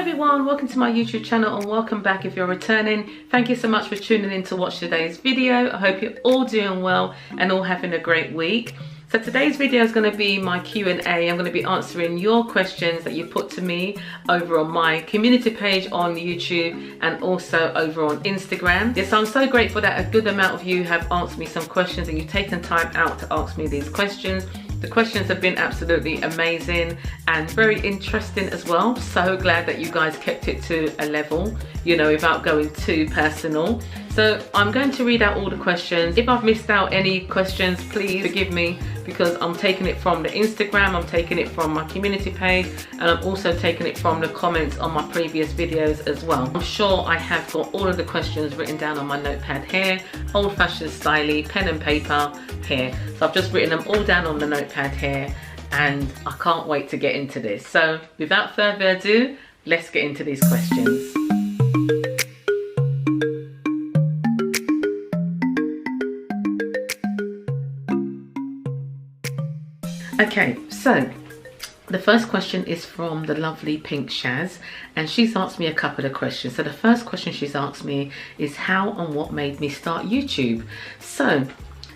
everyone, welcome to my YouTube channel and welcome back if you're returning. Thank you so much for tuning in to watch today's video. I hope you're all doing well and all having a great week. So today's video is going to be my Q&A. I'm going to be answering your questions that you put to me over on my community page on YouTube and also over on Instagram. Yes, I'm so grateful that a good amount of you have answered me some questions and you've taken time out to ask me these questions. The questions have been absolutely amazing and very interesting as well. So glad that you guys kept it to a level, you know, without going too personal. So I'm going to read out all the questions. If I've missed out any questions, please forgive me because I'm taking it from the Instagram, I'm taking it from my community page, and I'm also taking it from the comments on my previous videos as well. I'm sure I have got all of the questions written down on my notepad here, old-fashioned styly, pen and paper here. So I've just written them all down on the notepad here and I can't wait to get into this. So without further ado, let's get into these questions. Okay, so the first question is from the lovely Pink Shaz, and she's asked me a couple of questions. So the first question she's asked me is how and what made me start YouTube. So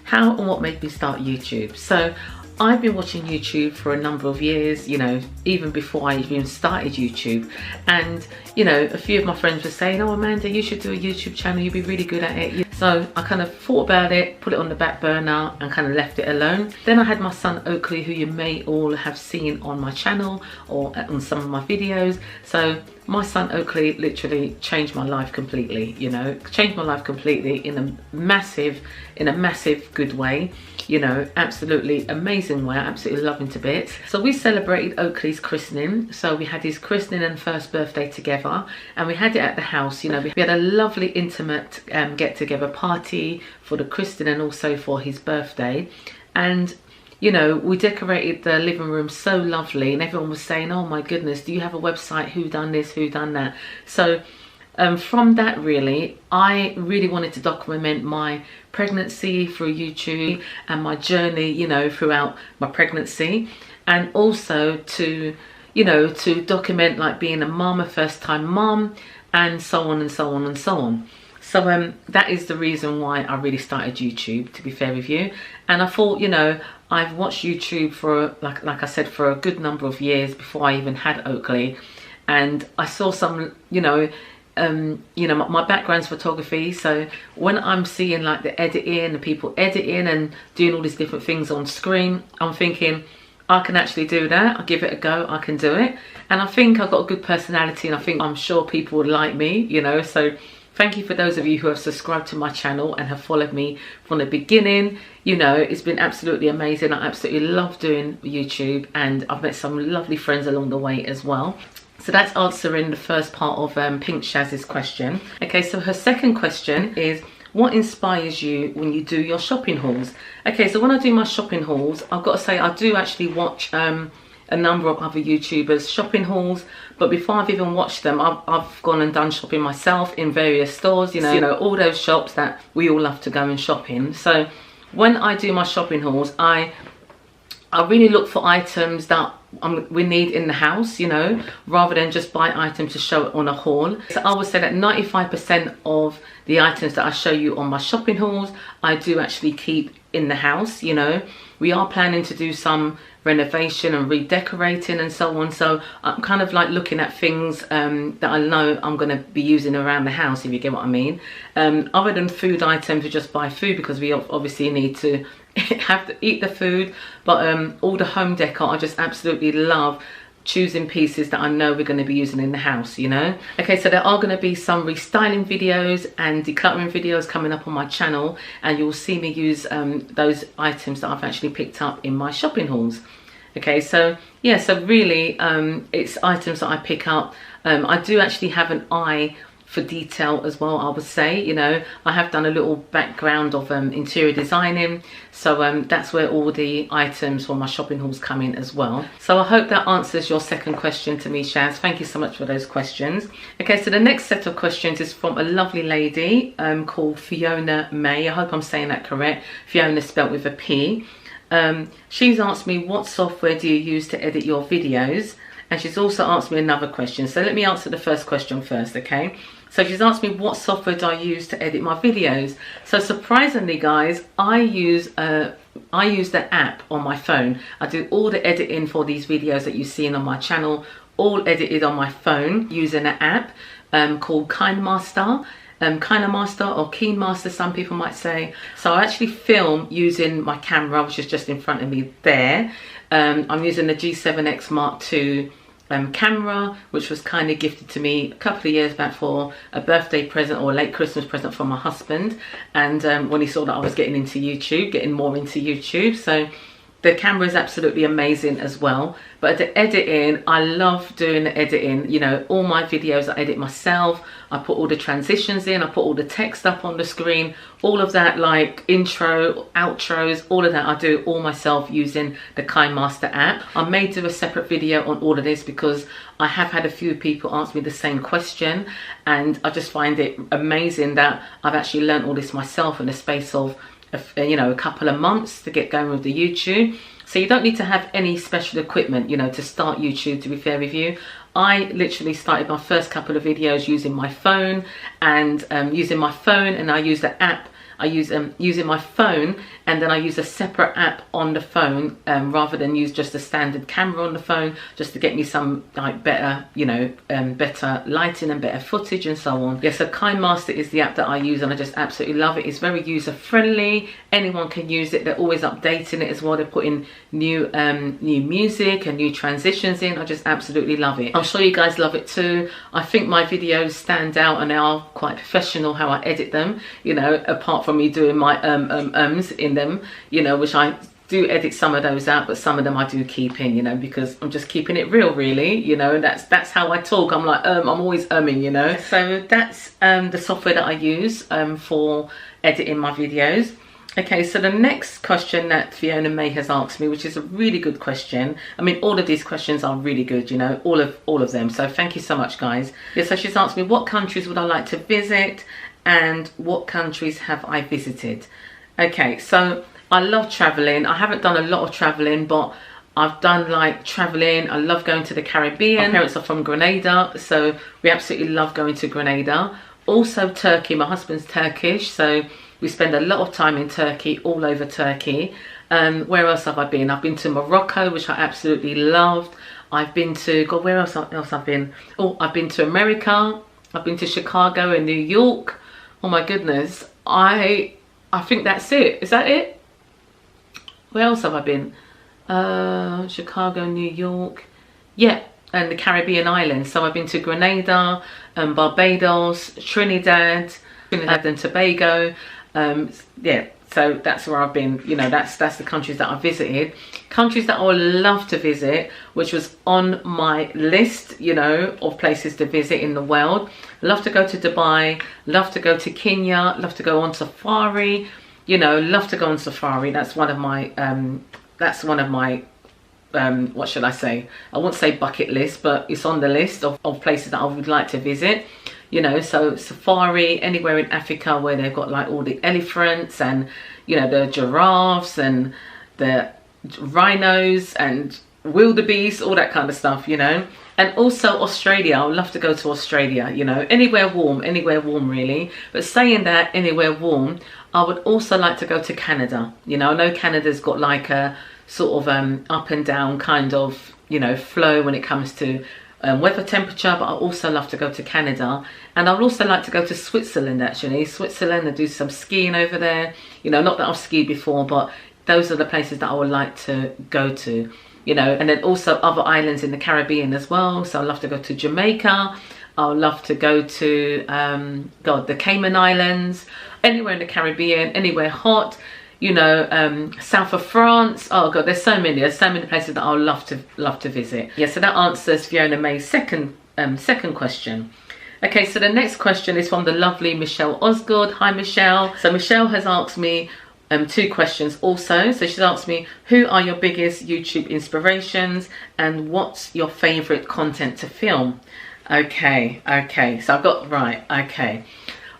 how and what made me start YouTube? So I've been watching YouTube for a number of years, you know, even before I even started YouTube. And, you know, a few of my friends were saying, oh, Amanda, you should do a YouTube channel. You'd be really good at it. So I kind of thought about it, put it on the back burner and kind of left it alone. Then I had my son Oakley, who you may all have seen on my channel or on some of my videos. So my son Oakley literally changed my life completely, you know, changed my life completely in a massive good way, you know, absolutely amazing way. I absolutely love him to bits. So we celebrated Oakley's christening. So we had his christening and first birthday together and we had it at the house, you know. We had a lovely intimate get-together party for the christening and also for his birthday. And you know, we decorated the living room so lovely and everyone was saying, oh my goodness, do you have a website? Who done this? Who done that? So from that really, I really wanted to document my pregnancy through YouTube and my journey, you know, throughout my pregnancy, and also to, you know, to document like being a mum, a first time mum, and so on and so on and so on. So that is the reason why I really started YouTube, to be fair with you. And I thought, you know, I've watched YouTube for, like I said, for a good number of years before I even had Oakley. And I saw some, you know, my background's photography. So when I'm seeing like the editing and people editing and doing all these different things on screen, I'm thinking, I can actually do that. I'll give it a go. I can do it. And I think I've got a good personality and I'm sure people would like me, you know, so thank you for those of you who have subscribed to my channel and have followed me from the beginning. You know, it's been absolutely amazing. I absolutely love doing YouTube and I've met some lovely friends along the way as well. So that's answering the first part of Pink Shaz's question. Okay, so her second question is, what inspires you when you do your shopping hauls? Okay, so when I do my shopping hauls, I've got to say I do actually watch a number of other YouTubers shopping hauls, but before I've even watched them, I've gone and done shopping myself in various stores, you know, all those shops that we all love to go and shop in. So when I do my shopping hauls, I really look for items that we need in the house, you know, rather than just buy items to show it on a haul. So I would say that 95% of the items that I show you on my shopping hauls, I do actually keep in the house, you know. We are planning to do some renovation and redecorating and so on, so I'm kind of like looking at things that I know I'm going to be using around the house, if you get what I mean. Other than food items, we just buy food because we obviously need to have to eat the food, but all the home decor, I just absolutely love choosing pieces that I know we're going to be using in the house, you know. Okay, so there are going to be some restyling videos and decluttering videos coming up on my channel, and you'll see me use those items that I've actually picked up in my shopping hauls. Okay, so yeah, so really it's items that I pick up. I do actually have an eye for detail as well, I would say, you know. I have done a little background of interior designing, so that's where all the items for my shopping hauls come in as well. So I hope that answers your second question to me, Shaz. Thank you so much for those questions. Okay, so the next set of questions is from a lovely lady called Fiona May. I hope I'm saying that correct. Fiona spelt with a P. She's asked me, what software do you use to edit your videos? and she's also asked me another question. So let me answer the first question first, okay? So she's asked me what software do I use to edit my videos. So surprisingly, guys, I use the app on my phone. I do all the editing for these videos that you've seen on my channel, all edited on my phone using an app called KineMaster. KineMaster or KineMaster, some people might say. So I actually film using my camera, which is just in front of me there. I'm using the G7X Mark II camera, which was kind of gifted to me a couple of years back for a birthday present or a late Christmas present from my husband. And when he saw that I was getting into YouTube, getting more into YouTube. So the camera is absolutely amazing as well. But the editing, I love doing the editing. You know, all my videos I edit myself. I put all the transitions in, I put all the text up on the screen, all of that, like intro, outros, all of that I do all myself using the KineMaster app. I may do a separate video on all of this because I have had a few people ask me the same question, and I just find it amazing that I've actually learned all this myself in the space of a couple of months to get going with the YouTube. So you don't need to have any special equipment, you know, to start YouTube, to be fair with you. I literally started my first couple of videos using my phone, and I use the app. I use using my phone, and then I use a separate app on the phone rather than use just a standard camera on the phone, just to get me some like better, better lighting and better footage and so on. Yeah, so KineMaster is the app that I use, and I just absolutely love it. It's very user friendly. Anyone can use it. They're always updating it as well. They're putting new music and new transitions in. I just absolutely love it. I'm sure you guys love it too. I think my videos stand out and they are quite professional how I edit them, you know, apart from me doing my ums in them, you know, which I do edit some of those out, but some of them I do keep in, you know, because I'm just keeping it real, really, you know. That's how I talk. I'm like I'm always umming, you know. So that's the software that I use for editing my videos. Okay, so the next question that Fiona May has asked me, which is a really good question. I mean, all of these questions are really good, you know, all of them. So thank you so much, guys. Yeah, so she's asked me, what countries would I like to visit and what countries have I visited? Okay, so I love traveling. I haven't done a lot of traveling, but I've done like traveling. I love going to the Caribbean. My parents are from Grenada, so we absolutely love going to Grenada. Also Turkey, my husband's Turkish, so we spend a lot of time in Turkey, all over Turkey. Where else have I been? I've been to Morocco, which I absolutely loved. I've been to, God, where else I've been? Oh, I've been to America. I've been to Chicago and New York. Oh my goodness. I think that's it. Is that it? Where else have I been? Chicago, New York. Yeah, and the Caribbean islands. So I've been to Grenada, Barbados, Trinidad and Tobago. Yeah, so that's where I've been. You know, that's the countries that I visited. Countries that I would love to visit, which was on my list, you know, of places to visit in the world. Love to go to Dubai, love to go to Kenya, love to go on safari, you know, love to go on safari. That's one of my what should I say? I won't say bucket list, but it's on the list of places that I would like to visit. You know, so safari, anywhere in Africa where they've got like all the elephants and, you know, the giraffes and the rhinos and wildebeest, all that kind of stuff, you know. And also Australia, I would love to go to Australia, you know, anywhere warm really. But saying that, anywhere warm, I would also like to go to Canada. You know, I know Canada's got like a sort of up and down kind of, you know, flow when it comes to weather temperature, but I also love to go to Canada. And I would also like to go to Switzerland, actually. Switzerland, and do some skiing over there. You know, not that I've skied before, but those are the places that I would like to go to, you know. And then also other islands in the Caribbean as well. So I'd love to go to Jamaica. I would love to go to, the Cayman Islands. Anywhere in the Caribbean, anywhere hot. You know, south of France. Oh God, there's so many places that I would love to visit. Yeah, so that answers Fiona May's second question. Okay, so the next question is from the lovely Michelle Osgood. Hi Michelle. So Michelle has asked me two questions also. So she's asked me, who are your biggest YouTube inspirations and what's your favorite content to film? Okay, so I've got, right, okay.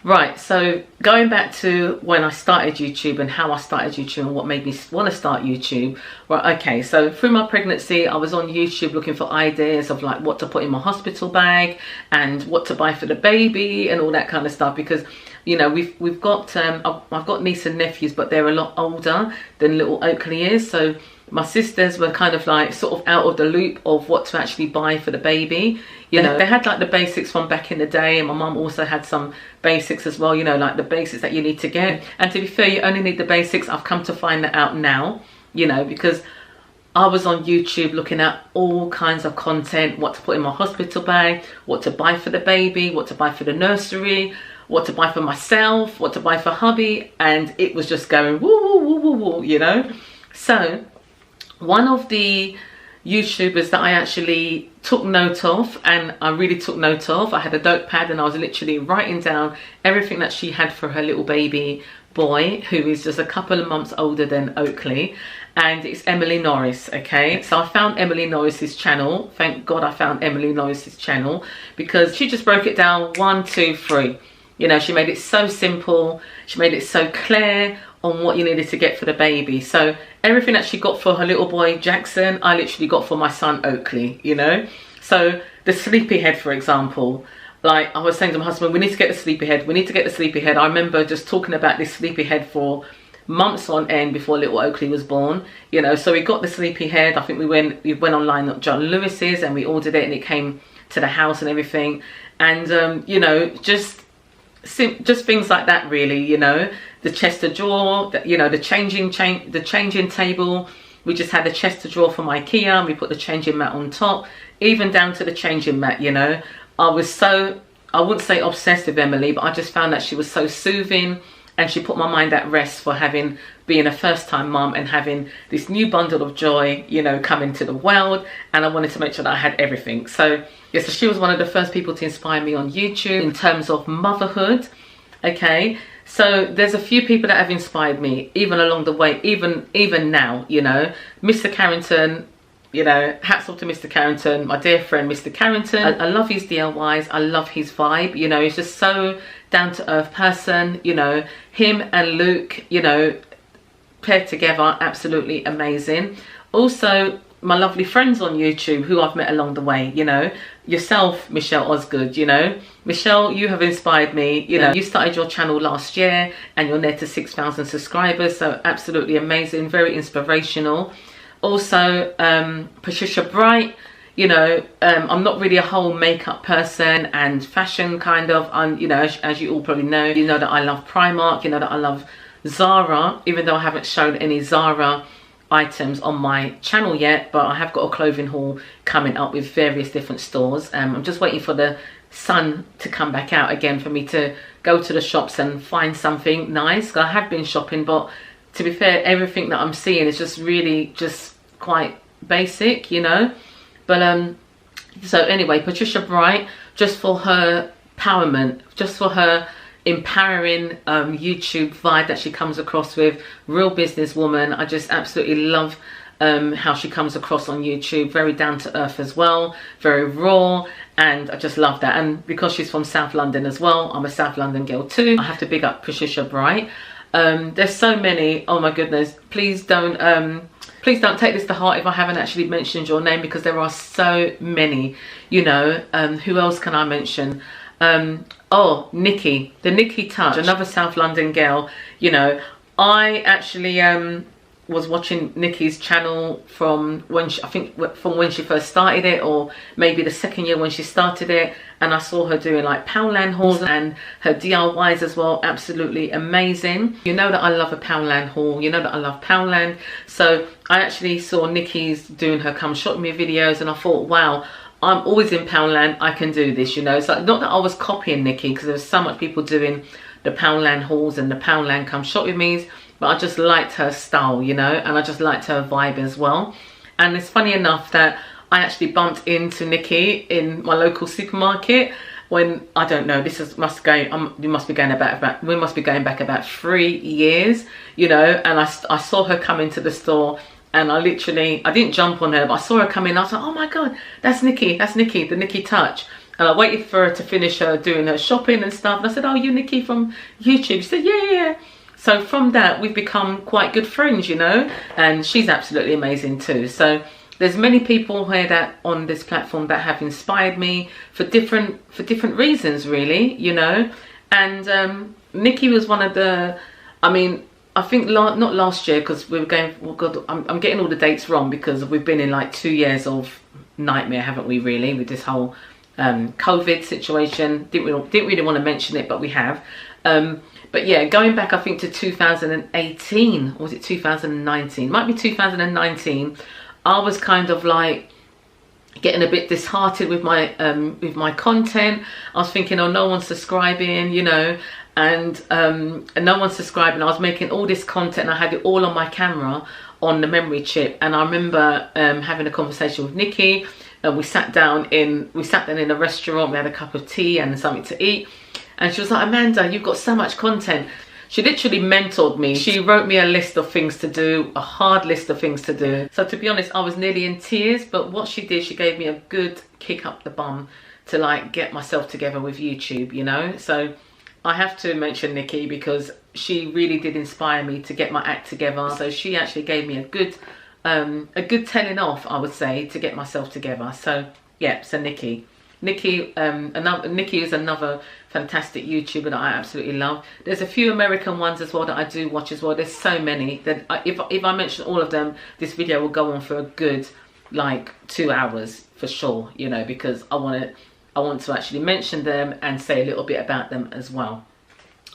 Right, so going back to when I started YouTube and how I started YouTube and what made me want to start YouTube. Right, okay, so through my pregnancy, I was on YouTube looking for ideas of like what to put in my hospital bag and what to buy for the baby and all that kind of stuff, because you know we've got I've got niece and nephews, but they're a lot older than little Oakley is, so my sisters were kind of like sort of out of the loop of what to actually buy for the baby. You know, they had like the basics from back in the day, and my mum also had some basics as well, you know, like the basics that you need to get. And to be fair, you only need the basics. I've come to find that out now, you know, because I was on YouTube looking at all kinds of content, what to put in my hospital bag, what to buy for the baby, what to buy for the nursery, what to buy for myself, what to buy for hubby, and it was just going woo, woo, woo, woo, woo, you know. So one of the YouTubers that I actually took note of, and I really took note of, I had a notepad and I was literally writing down everything that she had for her little baby boy, who is just a couple of months older than Oakley, and it's Emily Norris. Okay, so I found Emily Norris's channel. Thank God I found Emily Norris's channel, because she just broke it down 1, 2, 3. You know, she made it so simple, she made it so clear on what you needed to get for the baby. So everything that she got for her little boy Jackson, I literally got for my son Oakley, you know. So the Sleepyhead, for example, like I was saying to my husband, we need to get the Sleepyhead, we need to get the Sleepyhead. I remember just talking about this Sleepyhead for months on end before little Oakley was born, you know. So we got the Sleepyhead. I think we went online at John Lewis's and we ordered it, and it came to the house and everything. And you know, just things like that, really, you know. The chest of drawer, you know, the changing table. We just had the chest of drawer from IKEA, and we put the changing mat on top, even down to the changing mat, you know. I was so, I wouldn't say obsessed with Emily, but I just found that she was so soothing, and she put my mind at rest for being a first-time mum and having this new bundle of joy, you know, coming to the world. And I wanted to make sure that I had everything. So yeah, so she was one of the first people to inspire me on YouTube in terms of motherhood. Okay, so there's a few people that have inspired me even along the way, even now, you know. Mr. Carrington, you know, hats off to Mr. Carrington, my dear friend Mr. Carrington. I love his DIYs, I love his vibe, you know. He's just so down-to-earth person, you know. Him and Luke, you know, paired together, absolutely amazing. Also, my lovely friends on YouTube who I've met along the way, you know. Yourself, Michelle Osgood, you know. Michelle, you have inspired me, you know. You started your channel last year and you're near to 6,000 subscribers, so absolutely amazing, very inspirational. Also, Patricia Bright, you know, I'm not really a whole makeup person and fashion kind of, you know, as you all probably know, you know that I love Primark, you know that I love Zara, even though I haven't shown any Zara items on my channel yet, but I have got a clothing haul coming up with various different stores. I'm just waiting for the sun to come back out again for me to go to the shops and find something nice. I have been shopping, but to be fair, everything that I'm seeing is just really just quite basic, you know. But so anyway, Patricia Bright, just for her empowerment, just for her empowering YouTube vibe that she comes across with, real businesswoman. I just absolutely love how she comes across on YouTube, very down to earth as well, very raw, and I just love that. And because she's from South London as well, I'm a South London girl too, I have to big up Patricia Bright. There's so many, oh my goodness, please don't take this to heart if I haven't actually mentioned your name, because there are so many, you know. Who else can I mention? Oh, Nikki, the Nikki Touch, another South London girl. You know, I actually was watching Nikki's channel from when she, I think from when she first started it, or maybe the second year when she started it, and I saw her doing like Poundland hauls and her DIYs as well. Absolutely amazing. You know that I love a Poundland haul, you know that I love Poundland. So I actually saw Nikki's doing her come shop with me videos, and I thought, wow, I'm always in Poundland, I can do this, you know. So not that I was copying Nikki, because there was so much people doing the Poundland hauls and the Poundland come shop with me's, but I just liked her style, you know, and I just liked her vibe as well. And it's funny enough that I actually bumped into Nikki in my local supermarket when, I don't know, this is we must be going back about 3 years, you know. And I saw her come into the store, and I didn't jump on her, but I saw her come in. I was like, oh my god, that's Nikki, the Nikki Touch. And I waited for her to finish her doing her shopping and stuff. And I said, oh, you Nikki from YouTube? She said, yeah, yeah. So from that, we've become quite good friends, you know. And she's absolutely amazing too. So there's many people here that on this platform that have inspired me for different reasons, really, you know. And Nikki was one of the, I mean, I think not last year, because we were going, oh God, I'm getting all the dates wrong, because we've been in like 2 years of nightmare, haven't we, really, with this whole COVID situation. Didn't really want to mention it, but we have. But yeah, going back, I think to 2018, or was it 2019? Might be 2019. I was kind of like getting a bit disheartened with my content. I was thinking, oh, no one's subscribing, you know, and no one's subscribing. I was making all this content and I had it all on my camera on the memory chip. And I remember having a conversation with Nikki, and we sat down in a restaurant. We had a cup of tea and something to eat, and she was like, Amanda, you've got so much content. She literally mentored me. She wrote me a list of things to do, a hard list of things to do. So to be honest, I was nearly in tears, but what she did, she gave me a good kick up the bum to like get myself together with YouTube, you know. So I have to mention Nikki, because she really did inspire me to get my act together. So she actually gave me a good telling off, I would say, to get myself together. So yeah, so Nikki is another fantastic YouTuber that I absolutely love. There's a few American ones as well that I do watch as well. There's so many that if I mention all of them, this video will go on for a good like 2 hours for sure, you know, because I want to actually mention them and say a little bit about them as well.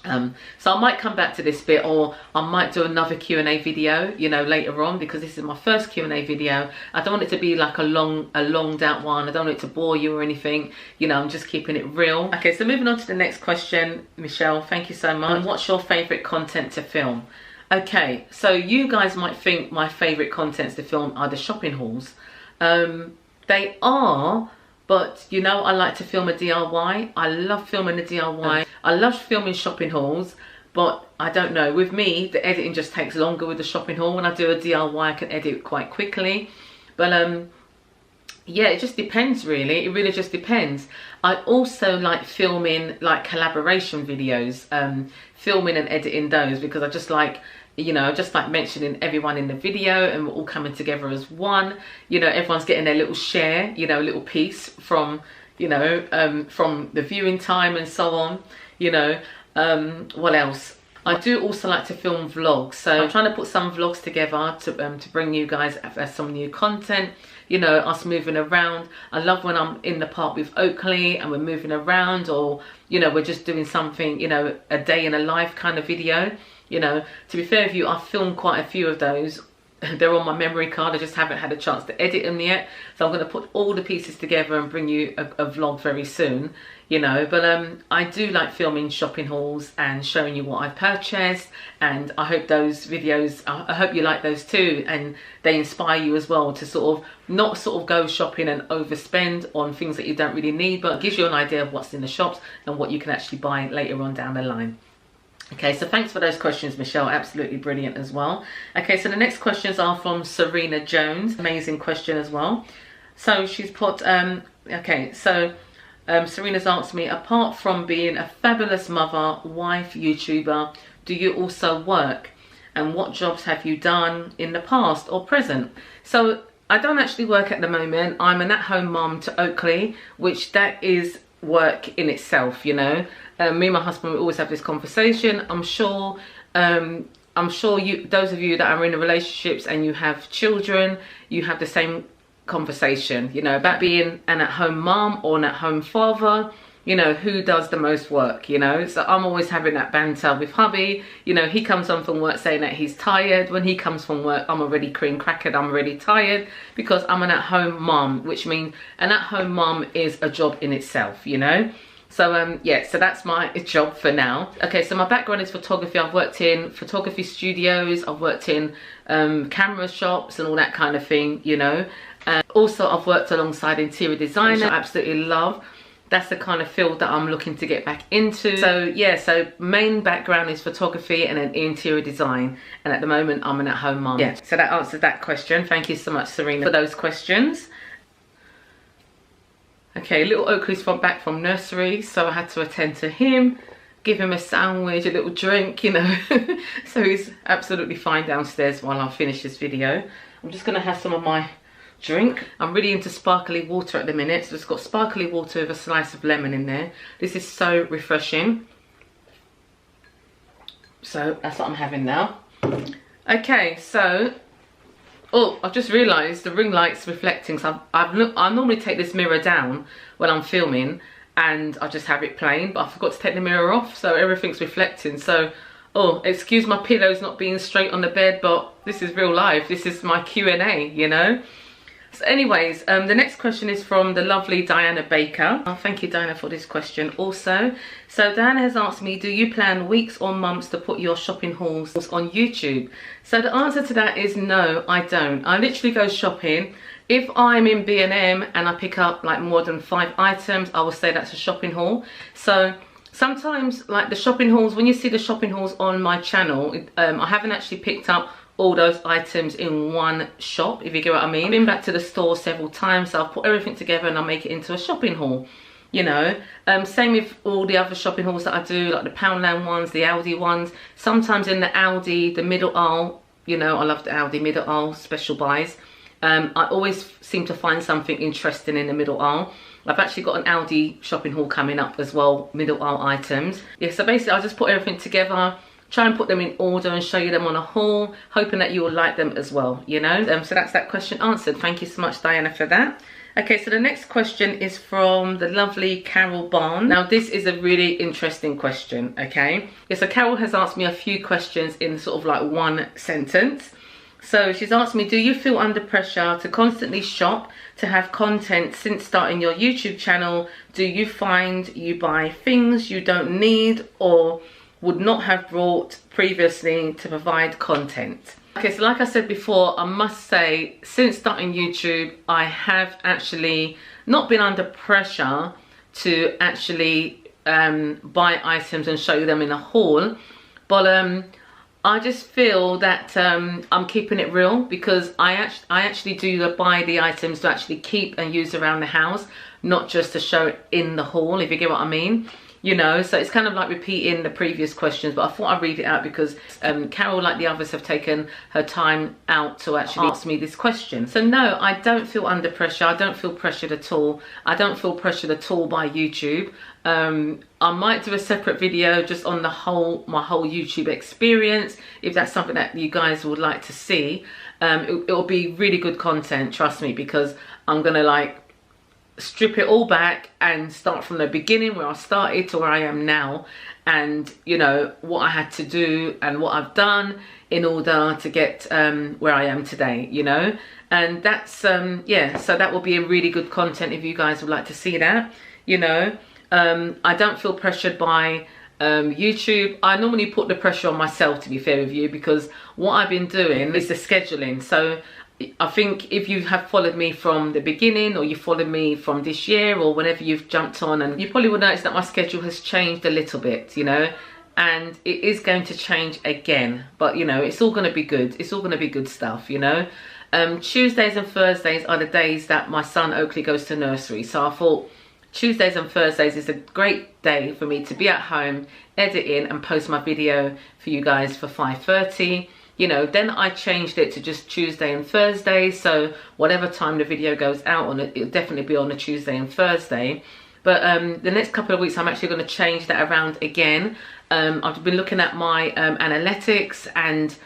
So I might come back to this bit, or I might do another Q&A video, you know, later on, because this is my first Q&A video. I don't want it to be like a longed out one. I don't want it to bore you or anything, you know. I'm just keeping it real. Okay, so moving on to the next question, Michelle, thank you so much. What's your favorite content to film? Okay, so you guys might think my favorite contents to film are the shopping hauls. They are, but you know, I like to film a DIY. I love filming a DIY. I love filming shopping hauls, but I don't know, with me, the editing just takes longer with the shopping haul. When I do a DIY, I can edit quite quickly. But yeah, it just depends really. It really just depends. I also like filming like collaboration videos, filming and editing those, because I just like, you know, just like mentioning everyone in the video and we're all coming together as one, you know, everyone's getting their little share, you know, a little piece from, you know, from the viewing time and so on, you know. What else? I do also like to film vlogs, so I'm trying to put some vlogs together to bring you guys some new content, you know, us moving around. I love when I'm in the park with Oakley and we're moving around, or, you know, we're just doing something, you know, a day in a life kind of video. You know, to be fair with you, I've filmed quite a few of those. They're on my memory card. I just haven't had a chance to edit them yet. So I'm going to put all the pieces together and bring you a vlog very soon, you know. But I do like filming shopping hauls and showing you what I've purchased. And I hope those videos, I hope you like those too. And they inspire you as well to sort of not sort of go shopping and overspend on things that you don't really need, but it gives you an idea of what's in the shops and what you can actually buy later on down the line. Okay, so thanks for those questions, Michelle. Absolutely brilliant as well. Okay, so the next questions are from Serena Jones. Amazing question as well. So she's put, okay, so Serena's asked me, apart from being a fabulous mother, wife, YouTuber, do you also work? And what jobs have you done in the past or present? So I don't actually work at the moment. I'm an at-home mum to Oakley, which that is work in itself, you know. Me and my husband, we always have this conversation. I'm sure you, those of you that are in relationships and you have children, you have the same conversation, you know, about being an at-home mom or an at-home father. You know, who does the most work, you know? So I'm always having that banter with hubby. You know, he comes home from work saying that he's tired. When he comes from work, I'm already cream crackered, I'm already tired, because I'm an at-home mom, which means an at-home mom is a job in itself, you know? So yeah, so that's my job for now. Okay, so my background is photography. I've worked in photography studios, I've worked in camera shops and all that kind of thing, you know. Also, I've worked alongside interior designer, which I absolutely love. That's the kind of field that I'm looking to get back into. So yeah, so main background is photography and then interior design. And at the moment, I'm an at-home mom. Yeah, so that answers that question. Thank you so much, Serena, for those questions. Okay, little Oakley's back from nursery, so I had to attend to him, give him a sandwich, a little drink, you know. So he's absolutely fine downstairs while I finish this video. I'm just gonna have some of my drink. I'm really into sparkly water at the minute, so it's got sparkly water with a slice of lemon in there. This is so refreshing. So that's what I'm having now. Okay, so oh, I've just realised the ring light's reflecting. So I normally take this mirror down when I'm filming and I just have it playing, but I forgot to take the mirror off, so everything's reflecting. So, oh, excuse my pillows not being straight on the bed, but this is real life. This is my Q&A, you know. So anyways, the next question is from the lovely Diana Baker. Oh, thank you, Diana, for this question also. So Diana has asked me, do you plan weeks or months to put your shopping hauls on YouTube? So the answer to that is no, I don't. I literally go shopping. If I'm in B&M and I pick up like more than 5 items, I will say that's a shopping haul. So sometimes like the shopping hauls, when you see the shopping hauls on my channel, I haven't actually picked up all those items in one shop, if you get what I mean. I've been back to the store several times, so I'll put everything together and I'll make it into a shopping haul, you know. Same with all the other shopping hauls that I do, like the Poundland ones, the Aldi ones. Sometimes in the Aldi, the middle aisle, you know, I love the Aldi middle aisle special buys. I always seem to find something interesting in the middle aisle. I've actually got an Aldi shopping haul coming up as well, middle aisle items. Yeah, so basically I'll just put everything together, try and put them in order and show you them on a haul, hoping that you will like them as well, you know. So that's that question answered. Thank you so much, Diana, for that. Okay, so the next question is from the lovely Carol Barn. Now this is a really interesting question, okay. Yeah, so Carol has asked me a few questions in sort of like one sentence. So she's asked me, do you feel under pressure to constantly shop, to have content since starting your YouTube channel? Do you find you buy things you don't need or would not have brought previously to provide content? Okay, so like I said before, I must say, since starting YouTube, I have actually not been under pressure to actually buy items and show them in a haul, but I just feel that I'm keeping it real, because I actually do buy the items to actually keep and use around the house, not just to show it in the haul, if you get what I mean. You know, so it's kind of like repeating the previous questions, but I thought I'd read it out because Carol, like the others, have taken her time out to actually ask me this question. So no, I don't feel under pressure. I don't feel pressured at all. I don't feel pressured at all by YouTube. I might do a separate video just on my whole YouTube experience, if that's something that you guys would like to see. It'll be really good content, trust me, because I'm gonna like strip it all back and start from the beginning, where I started to where I am now, and you know what I had to do and what I've done in order to get where I am today, you know. And that's yeah, so that will be a really good content if you guys would like to see that, you know. I don't feel pressured by YouTube. I normally put the pressure on myself, to be fair with you, because what I've been doing is the scheduling. So I think if you have followed me from the beginning, or you followed me from this year, or whenever you've jumped on, and you probably will notice that my schedule has changed a little bit, you know, and it is going to change again, but you know, it's all going to be good. It's all going to be good stuff, you know. Tuesdays and Thursdays are the days that my son Oakley goes to nursery, so I thought Tuesdays and Thursdays is a great day for me to be at home editing and post my video for you guys for 5:30. You know, then I changed it to just Tuesday and Thursday, so whatever time the video goes out on it, it'll definitely be on a Tuesday and Thursday. But the next couple of weeks I'm actually going to change that around again. I've been looking at my analytics, and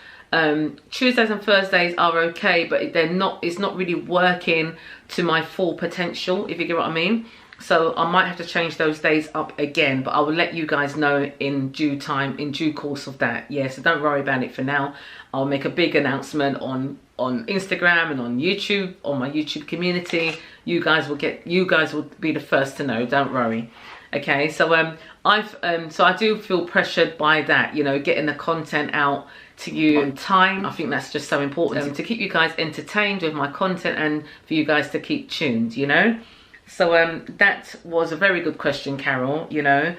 Tuesdays and Thursdays are okay, but they're not, it's not really working to my full potential, if you get what I mean. So I might have to change those days up again, but I will let you guys know in due time, in due course of that. Yeah, so don't worry about it for now. I'll make a big announcement on Instagram and on YouTube, on my YouTube community. You guys will be the first to know, don't worry. Okay, so so I do feel pressured by that, you know, getting the content out to you on time. I think that's just so important to keep you guys entertained with my content and for you guys to keep tuned, you know. So that was a very good question, Carol, you know.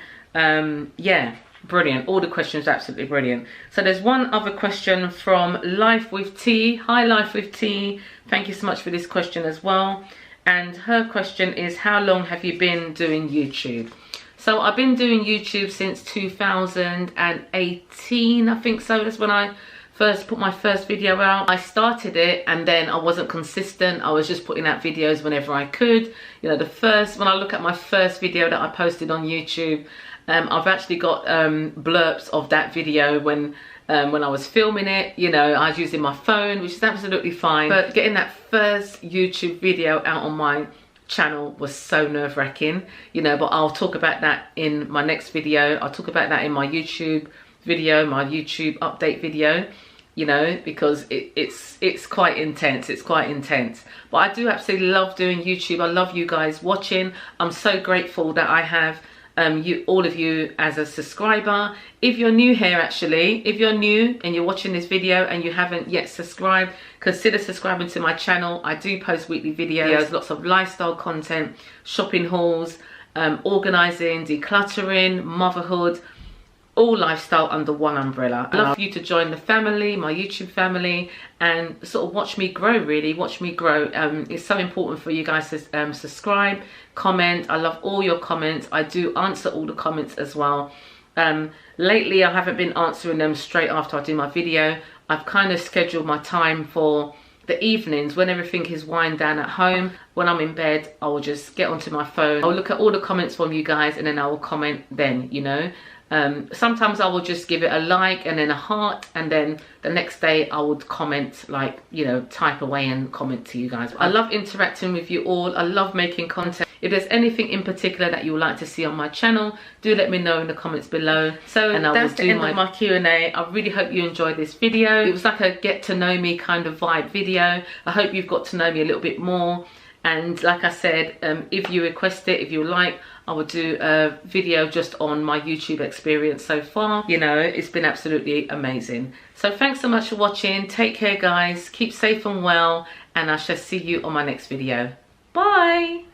Yeah, brilliant. All the questions are absolutely brilliant. So there's one other question from Life with T. Hi, Life with T. Thank you so much for this question as well. and her question is, how long have you been doing YouTube? So I've been doing YouTube since 2018, I think so. That's when I first put my first video out. I started it and then I wasn't consistent. I was just putting out videos whenever I could. You know, when I look at my first video that I posted on YouTube, I've actually got blurbs of that video when I was filming it. You know, I was using my phone, which is absolutely fine. But getting that first YouTube video out on my channel was so nerve-wracking, you know, but I'll talk about that in my next video. I'll talk about that in my YouTube video, my YouTube update video, you know, because it's quite intense. It's quite intense. But I do absolutely love doing YouTube. I love you guys watching. I'm so grateful that I have all of you as a subscriber. If you're new here, actually, if you're new and you're watching this video and you haven't yet subscribed, consider subscribing to my channel. I do post weekly videos, lots of lifestyle content, shopping hauls, organizing, decluttering, motherhood, all lifestyle under one umbrella. I'd love for you to join the family, my YouTube family, and sort of watch me grow, really, watch me grow. It's so important for you guys to subscribe, comment. I love all your comments. I do answer all the comments as well. Lately, I haven't been answering them straight after I do my video. I've kind of scheduled my time for the evenings when everything is wind down at home. When I'm in bed, I will just get onto my phone. I'll look at all the comments from you guys and then I will comment then, you know. Sometimes I will just give it a like and then a heart, and then the next day I would comment, like, you know, type away and comment to you guys. I love interacting with you all. I love making content. If there's anything in particular that you would like to see on my channel, do let me know in the comments below. So that's the end of my Q&A. I really hope you enjoyed this video. It was like a get to know me kind of vibe video. I hope you've got to know me a little bit more. And like I said, if you request it, if you like, I will do a video just on my YouTube experience so far. You know, it's been absolutely amazing. So thanks so much for watching. Take care, guys. Keep safe and well. And I shall see you on my next video. Bye.